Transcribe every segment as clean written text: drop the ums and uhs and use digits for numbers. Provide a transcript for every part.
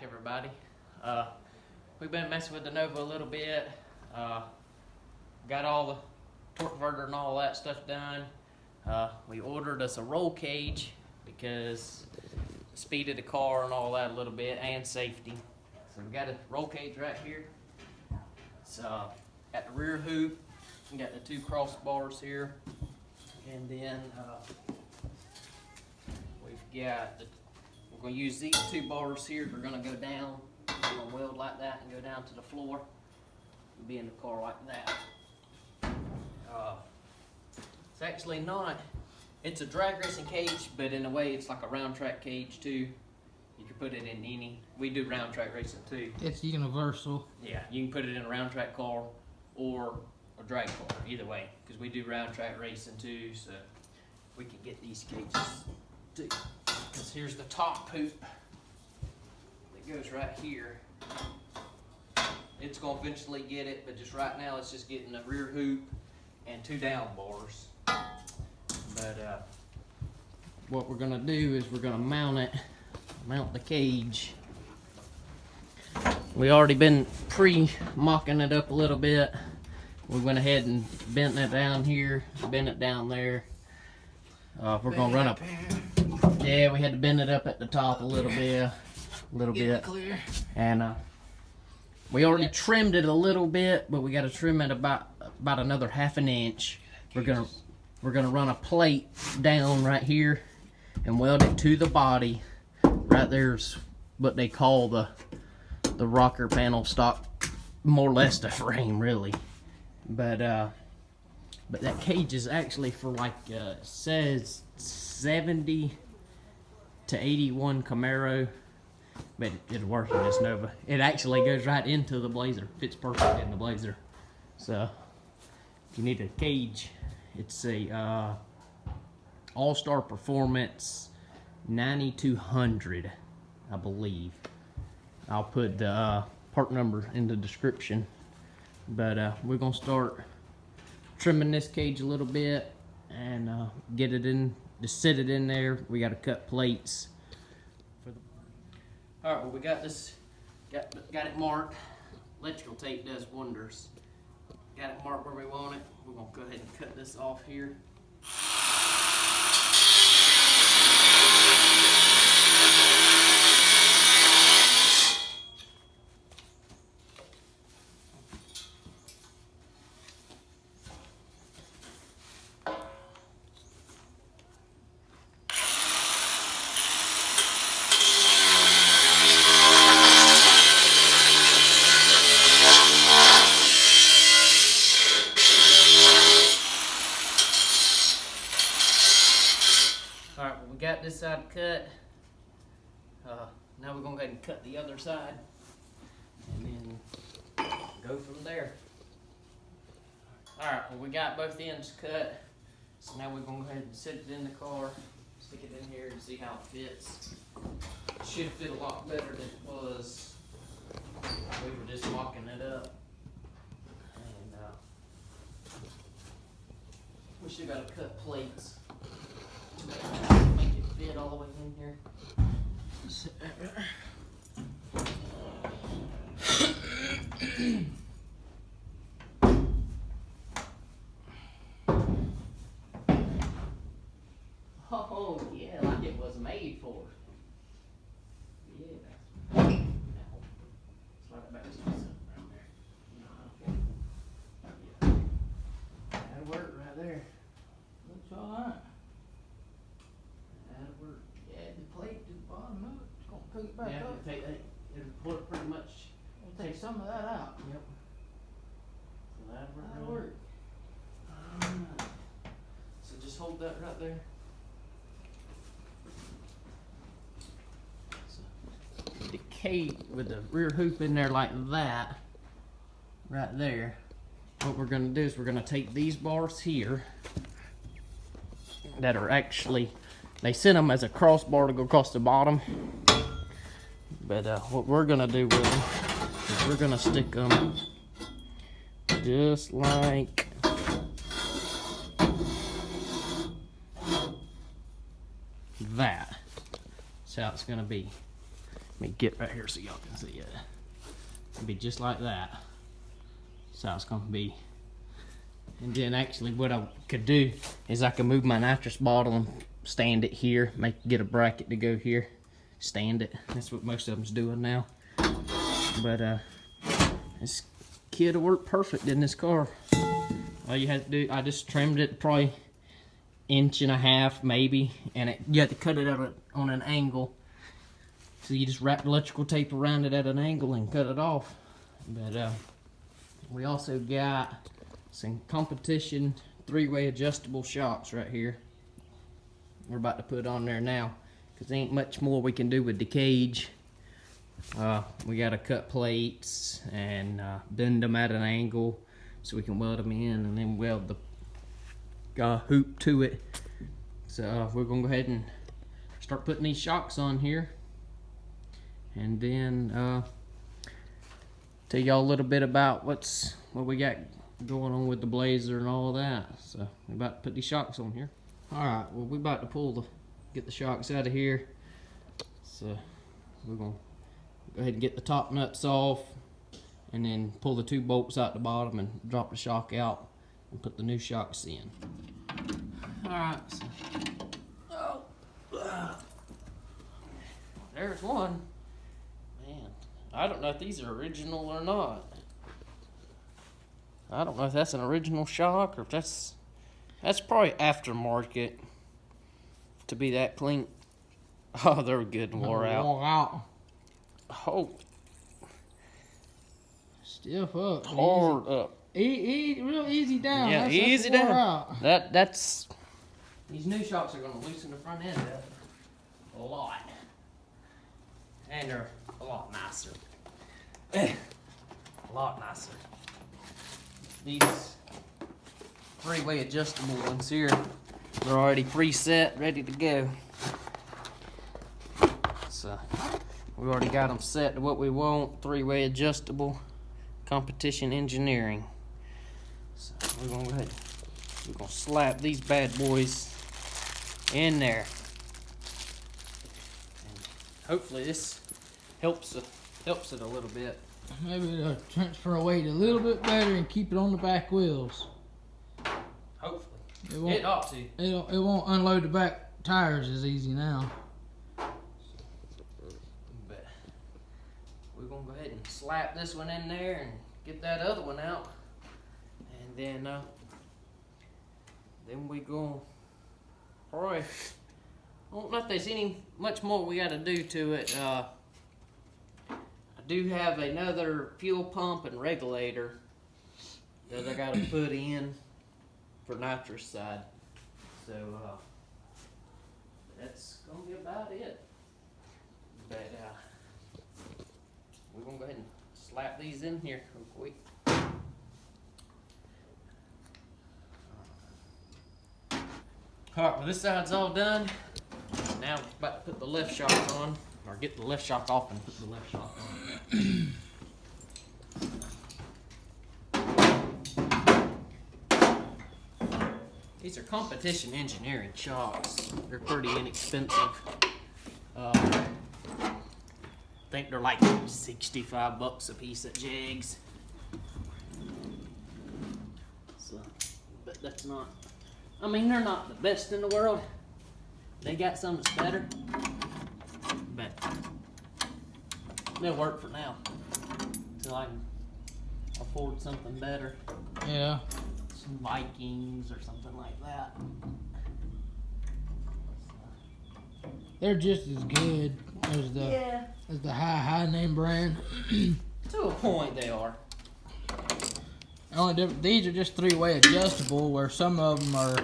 everybody. We've been messing with the Nova a little bit. Got all the torque converter and all that stuff done. We ordered us a roll cage because the speed of the car and all that a little bit, and safety. So we got a roll cage right here. It's got the rear hoop, we got the two crossbars here, and then we've got we're going to use these two bars here. We're going to go down, we're going to weld like that and go down to the floor and be in the car like that. It's actually not, it's a drag racing cage, but in a way it's like a round track cage too. You can put it in any, we do round track racing too. It's universal. Yeah, you can put it in a round track car or a drag car, either way, because we do round track racing too, so we can get these cages too. Because here's the top hoop that goes right here. It's going to eventually get it, but just right now it's just getting the rear hoop and two down bars. But what we're going to do is we're going to mount the cage. We already been pre-mocking it up a little bit. We went ahead and bent it down here, bent it down there. We're going to run up. Yeah, we had to bend it up at the top a little bit. Clear. And we already trimmed it a little bit, but we got to trim it about another ½ an inch. We're gonna run a plate down right here and weld it to the body. Right there's what they call the rocker panel stock, more or less the frame really. But that cage is actually for like it says 70 to 81 Camaro, but it'll work in this Nova. It actually goes right into the Blazer, fits perfect in the Blazer. So if you need a cage, it's a All-Star Performance 9200, I believe. I'll put the part number in the description. But we're gonna start trimming this cage a little bit and get it in, just sit it in there. We got to cut plates. All right, well we got this, got it marked. Electrical tape does wonders. Got it marked where we want it. We're gonna go ahead and cut this off here. Alright, well we got this side cut. Now we're going to go ahead and cut the other side and then go from there. Alright, well we got both ends cut. So now we're going to go ahead and set it in the car, stick it in here and see how it fits. It should fit a lot better than it was. We were just mocking it up. And we still got to cut plates. Make it fit all the way in here. Oh yeah, like it was made for. Yeah. Now, slide it back to myself right there. Yeah. That'll work right there. Looks alright. That'll work. Yeah, the plate to the bottom of it, it's gonna cook it back Yeah, up. it'll pull it pretty much. We'll take some of that out. Yep. So that'll work. That'll work. Alright. So just hold that right there. So, with the cage, with the rear hoop in there like that, right there, what we're gonna do is we're gonna take these bars here that are actually, they sent them as a crossbar to go across the bottom. But what we're gonna do with them is we're gonna stick them just like that. That's how it's gonna be. Let me get right here so y'all can see it. It'll be just like that. That's how it's gonna be. And then actually what I could do is I could move my nitrous bottle and stand it here, get a bracket to go here, stand it. That's what most of them's doing now. But this kit will work perfect in this car. All you have to do, I just trimmed it probably 1.5 inches maybe, and you have to cut it out on an angle. So you just wrap electrical tape around it at an angle and cut it off. But we also got some competition 3-way adjustable shocks right here. We're about to put on there now, because there ain't much more we can do with the cage. We got to cut plates and bend them at an angle so we can weld them in, and then weld the hoop to it. So we're gonna go ahead and start putting these shocks on here, and then tell y'all a little bit about what we got going on with the Blazer and all that. So we're about to put these shocks on here. All right, well, we're about to get the shocks out of here. So we're gonna go ahead and get the top nuts off, and then pull the 2 bolts out the bottom and drop the shock out and put the new shocks in. All right, so, there's one. Man, I don't know if these are original or not. I don't know if that's an original shock or if that's probably aftermarket to be that clean. Oh, they're good and wore out. Wore out. Oh, Stiff up. hard up. Real easy down. Yeah, that's easy wore down. Out. That's these new shocks are gonna loosen the front end up a lot, and they're a lot nicer. A lot nicer. These 3-way adjustable ones here, they're already preset, ready to go. So we already got them set to what we want. 3-way adjustable, competition engineering. So we're gonna go ahead. We're gonna slap these bad boys in there, and hopefully this helps it a little bit. Maybe it'll transfer weight a little bit better and keep it on the back wheels. Hopefully, it ought to. It won't unload the back tires as easy now. But we're gonna go ahead and slap this one in there and get that other one out, and then we go. Probably, I don't know if there's much more we got to do to it. I do have another fuel pump and regulator that I got to put in for nitrous side. So that's gonna be about it. But we're gonna go ahead and slap these in here real quick. Alright, well, this side's all done. Now we're about to put the left shock on, or get the left shock off and put the left shock on. These are competition engineering shocks. They're pretty inexpensive. I think they're like $65 a piece at Jegs. So, but that's not. I mean, they're not the best in the world. They got some that's better, but they'll work for now until I can afford something better. Yeah. Some Vikings or something like that. They're just as good as the high name brand. To a point, they are. Only different, these are just 3-way adjustable, where some of them are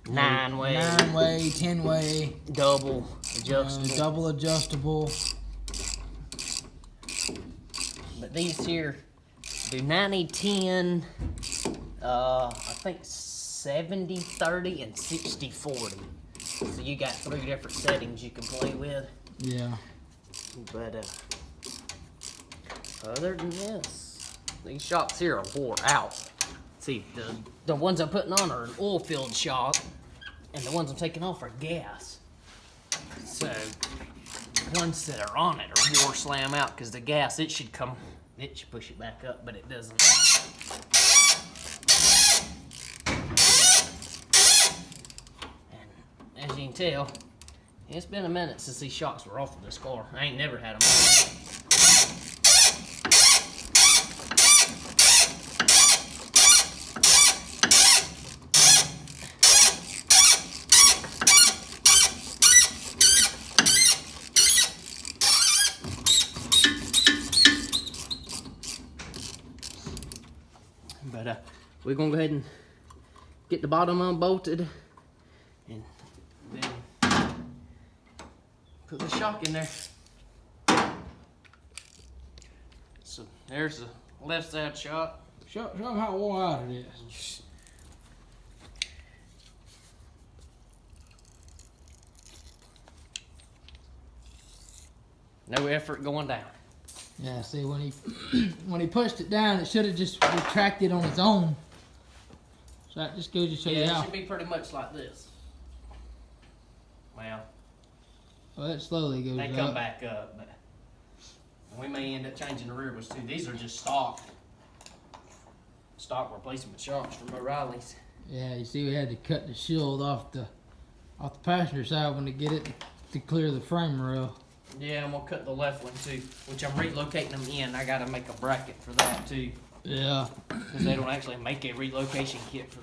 9-way, 10-way, double adjustable. double adjustable. But these here do 90-10, I think 70-30 and 60-40. So you got 3 different settings you can play with. Yeah. But other than this, these shocks here are wore out. See, the ones I'm putting on are an oil-filled shock, and the ones I'm taking off are gas. So ones that are on it are war slam out because the gas, it should push it back up, but it doesn't. And as you can tell, it's been a minute since these shocks were off of this car. I ain't never had them on. But we're gonna go ahead and get the bottom unbolted and then put the shock in there. So there's the left side shock. Show them how worn out it is. No effort going down. Yeah, see, when he pushed it down, it should have just retracted on its own. So that just goes to show you how. It should be pretty much like this. Well, it slowly goes up. They come back up, but we may end up changing the rear ones too. These are just stock replacement shocks from O'Reilly's. Yeah, you see, we had to cut the shield off the passenger side when to get it to clear the frame rail. Yeah, I'm gonna cut the left one too, which I'm relocating them in. I gotta make a bracket for that too. Yeah. Because they don't actually make a relocation kit for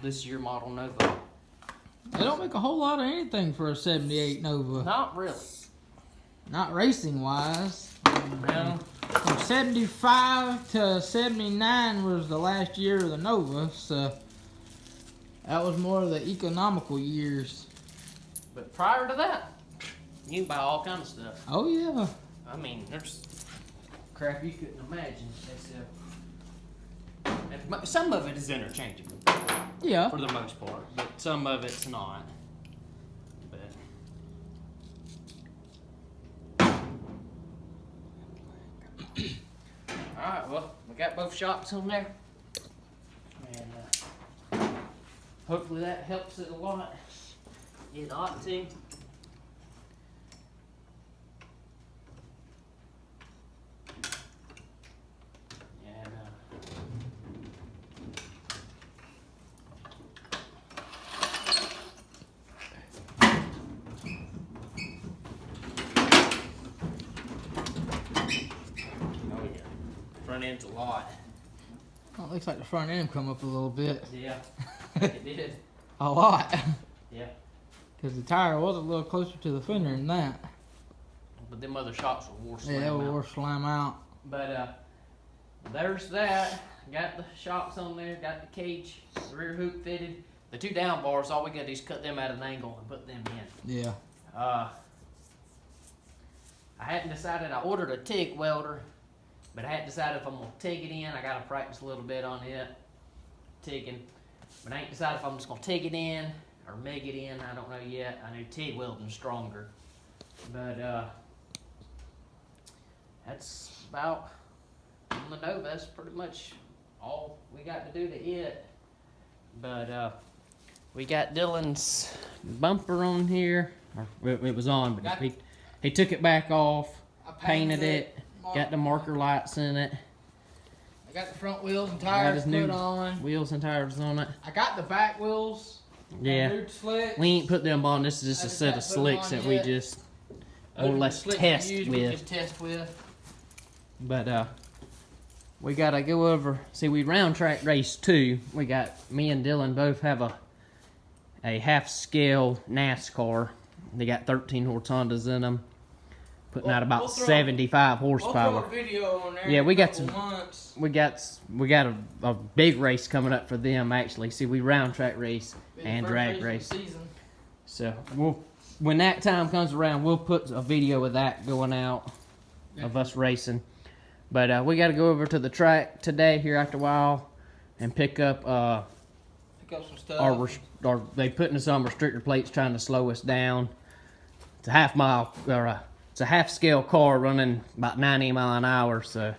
this year model Nova. They don't make a whole lot of anything for a 78 Nova. Not really. Not racing wise. No. From 75 to 79 was the last year of the Nova, so that was more of the economical years. But prior to that, you can buy all kinds of stuff. Oh yeah. I mean, there's crap you couldn't imagine they sell. And some of it is interchangeable. Yeah. For the most part, but some of it's not. Alright, well, we got both shocks on there. And hopefully that helps it a lot. It ought to. Front end's a lot. Well, it looks like the front end come up a little bit. Yeah, it did. A lot. Yeah. Because the tire was a little closer to the fender than that. But them other shocks were war slam out. Yeah, they were slam out. But there's that. Got the shocks on there, got the cage, the rear hoop fitted. The two down bars, all we gotta do is cut them at an angle and put them in. Yeah. I hadn't decided. I ordered a TIG welder, but I hadn't decided if I'm gonna TIG it in. I gotta practice a little bit on it, TIGging. But I ain't decided if I'm just gonna TIG it in or MIG it in. I don't know yet. I know TIG welding's stronger. But that's about on the Nova. That's pretty much all we got to do to it. But we got Dylan's bumper on here. Or it was on, but he took it back off, painted it, got the marker lights in it. I got the front wheels and tires put on. Wheels and tires on it. I got the back wheels. Yeah. New slicks. We ain't put them on. This is just a set of slicks that we just more or less test with. But we gotta go over. See, we round track race too. We got me and Dylan both have a half scale NASCAR. They got 13 horse Hondas in them, putting out about 75 horsepower. We'll throw a video on there. Yeah, we got some. We got a big race coming up for them actually. See, we round track race and drag race. So when that time comes around, we'll put a video of that going out of us racing. But we got to go over to the track today here after a while and pick up some stuff. They putting us on restrictor plates trying to slow us down. It's a half mile or it's a half scale car running about 90 miles an hour, so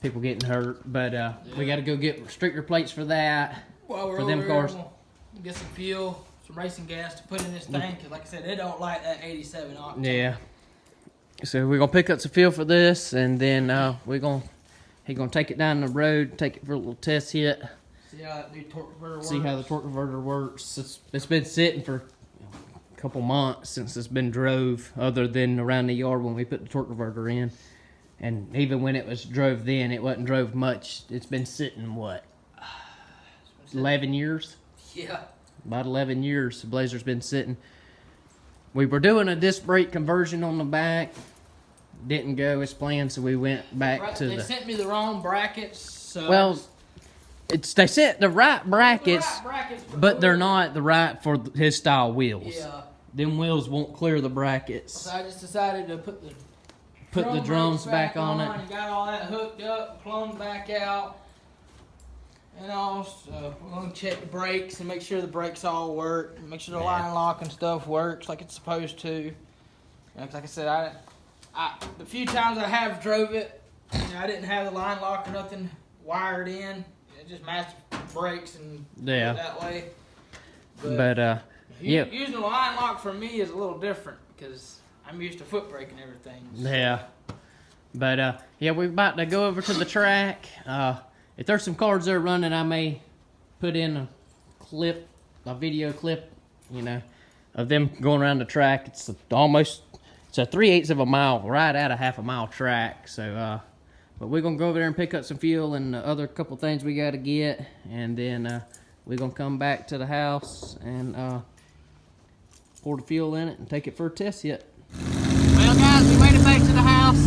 people getting hurt. But we got to go get restrictor plates for that. For them cars. We'll get some fuel, some racing gas to put in this thing, because like I said, they don't like that 87 octane. Yeah. So we're gonna pick up some fuel for this, and then he's gonna take it down the road, take it for a little test hit. See how that new torque converter works. See how the torque converter works. It's been sitting for a couple months since it's been drove, other than around the yard when we put the torque converter in. And even when it was drove then, it wasn't drove much. It's been sitting, what, 11 years? Yeah. About 11 years the Blazer's been sitting. We were doing a disc brake conversion on the back. Didn't go as planned, so we went back to They sent me the wrong brackets. So well, they sent the right brackets, but they're not the right for his style wheels. Yeah. Them wheels won't clear the brackets. So I just decided to put the drums back on it. And got all that hooked up, plumbed back out. And also, we're going to check the brakes and make sure the brakes all work. Make sure the line lock and stuff works like it's supposed to. And like I said, the few times I have drove it, I didn't have the line lock or nothing wired in. It just matched brakes and that way. But using the line lock for me is a little different because I'm used to foot brake and everything. So. Yeah. But we're about to go over to the track. If there's some cars there running, I may put in a video clip, of them going around the track. It's a 3/8 of a mile, right at a half a mile track. So, but we're gonna go over there and pick up some fuel and the other couple things we gotta get, and then we're gonna come back to the house and pour the fuel in it and take it for a test hit. Well, guys, we made it back to the house.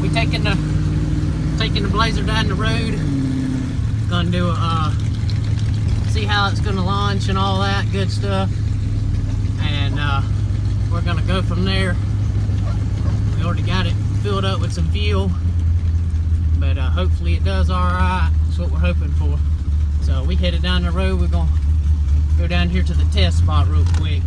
We taking the Blazer down the road. Gonna do see how it's gonna launch and all that good stuff, and we're gonna go from there. We already got it filled up with some fuel, but hopefully it does all right. That's what we're hoping for. So we headed down the road. We're gonna go down here to the test spot real quick.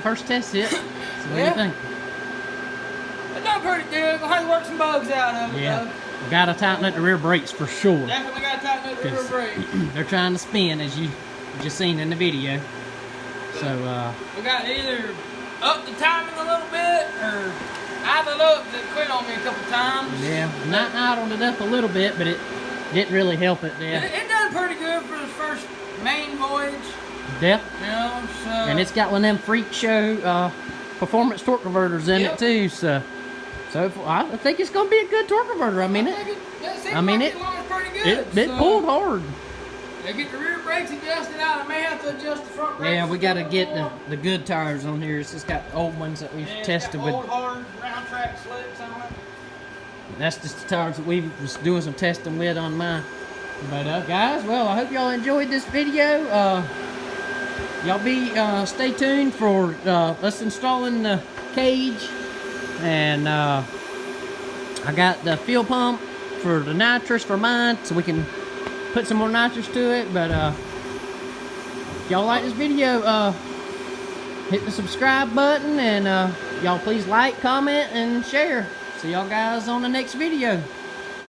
First test hit. So what do you think? It's done pretty good. We'll have to work some bugs out of it. Yeah. We gotta tighten up the rear brakes for sure. Definitely gotta tighten up the rear brakes. They're trying to spin, as you just seen in the video. So we got to either up the timing a little bit or idle up. That quit on me a couple times. Yeah, not idled it up a little bit, but it didn't really help it there. It done pretty good for the first main voyage. Yeah. So. And it's got one of them freak show performance torque converters in it too. So I think it's gonna be a good torque converter. I mean it pulled hard. They get the rear brakes adjusted out. I may have to adjust the front brakes. Yeah, we gotta get the good tires on here. It's just got old ones that we've tested with. Old hard round track slicks on it. That's just the tires that we was doing some testing with on mine. But guys, well, I hope y'all enjoyed this video. Y'all stay tuned for us installing the cage, and I got the fuel pump for the nitrous for mine, so we can put some more nitrous to it. But if y'all like this video, hit the subscribe button, and y'all please like, comment, and share. See y'all guys on the next video.